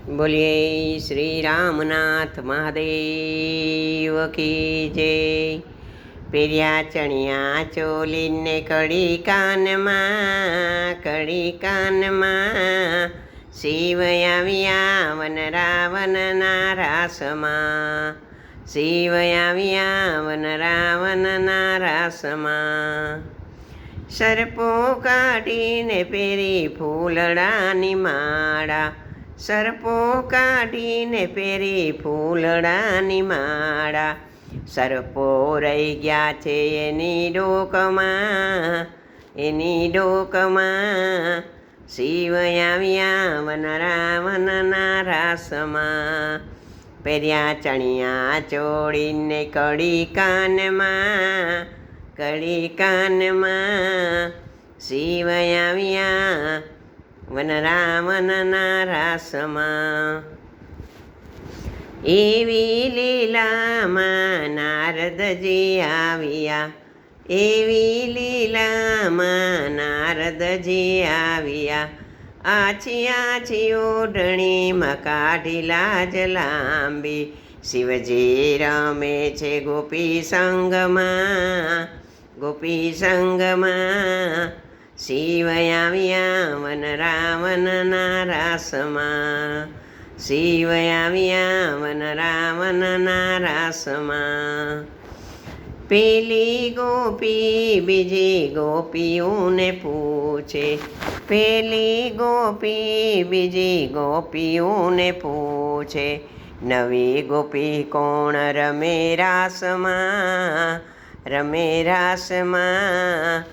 બોલીએ શ્રી રામનાથ મહાદેવ કી જય. પેર્યા ચણિયા ચોલીને કડી કાનમાં શિવ આવ્યા વન રાવણના રાસમાં, શિવ આવ્યા વન રાવણના રાસમાં. સર્પો કાઢીને પહેરી ફૂલડાની માળા, સર્પો કાઢીને પહેરી ફૂલડાની માળા. સર્પો રહી ગયા છે એની ડોકમાં, એની ડોકમાં. શિવ આવ્યા વન રાવણના રાસમાં. પહેર્યા ચણિયા ચોળીને કડી કાનમાં, કડી કાનમાં. શિવ આવ્યા વન રાવણના રાસમાં. એવી લીલામાં નારદજી આવ્યા, એવી લીલામાં નારદજી આવ્યા. આછી આછી ઓઢણીમાં કાઢી લાજ લાંબી, શિવજી રમે છે ગોપી સંગમાં, ગોપી સંગમાં. શિવ આવ્યા વન રાવણના રાસમાં, શિવ આવ્યા વન રાવણના રાસમાં. પેલી ગોપી બીજી ગોપીઓને પૂછે, પેલી ગોપી બીજી ગોપીઓને પૂછે. નવી ગોપી કોણ રમે રાસમાં, રમે રાસમાં.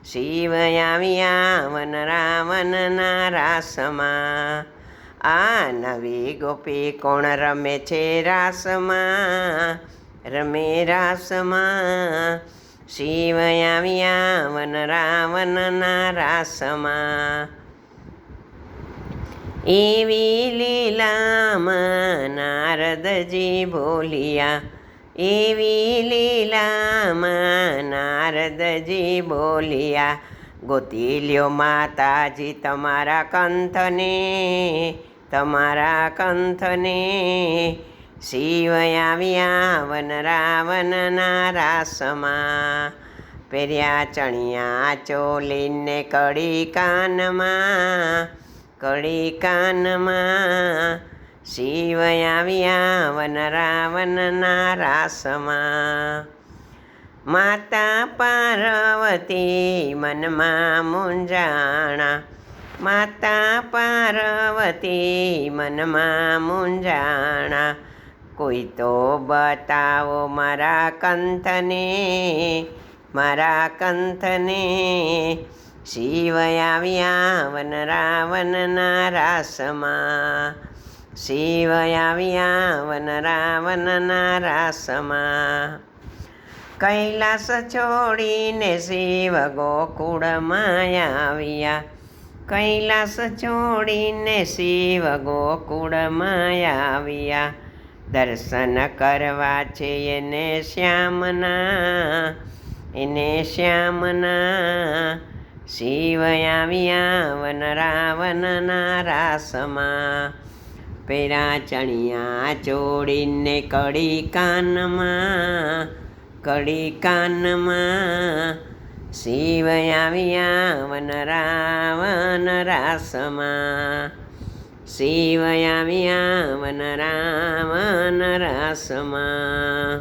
શિવ આવ્યા વન રાવણના રાસમાં. આ નવી ગોપી કોણ રમે છે રાસમાં, રમે રાસમાં. શિવ આવ્યા વન રાવણના રાસમાં. એવી લીલામાં નારદજી બોલ્યા, એવી લીલામાં નારદજી બોલ્યા. ગોતી લ્યો માતાજી તમારા કંથને, તમારા કંથને. શિવ આવ્યા વન રાવણના રાસમાં. પહેર્યા ચણિયા ચોલીને કડી કાનમાં, કડી કાનમાં. શિવ આવ્યા વન રાવણના રાસમાં. માતા પાર્વતી મનમાં મૂંઝાણા, માતા પાર્વતી મનમાં મૂંઝાણા. કોઈ તો બતાવો મારા કંથને, મારા કંથને. શિવ આવ્યા વન રાવણના રાસમાં, શિવ આવ્યા વન રાવણના રાસમાં. કૈલાસ છોડીને શિવ ગોકુળમાં આવ્યા, કૈલાસ છોડીને શિવ ગોકુળમાં આવ્યા. દર્શન કરવા છે એને શ્યામના, એને શ્યામના. શિવ આવ્યા વન રાવણના રાસમાં. પહેર્યા ચણિયા ચોળીને કડી કાનમાં, કડી કાનમાં. શિવ આવ્યા વન રાવણ રાસમાં, શિવ આવ્યા વન રાવણ રાસમાં.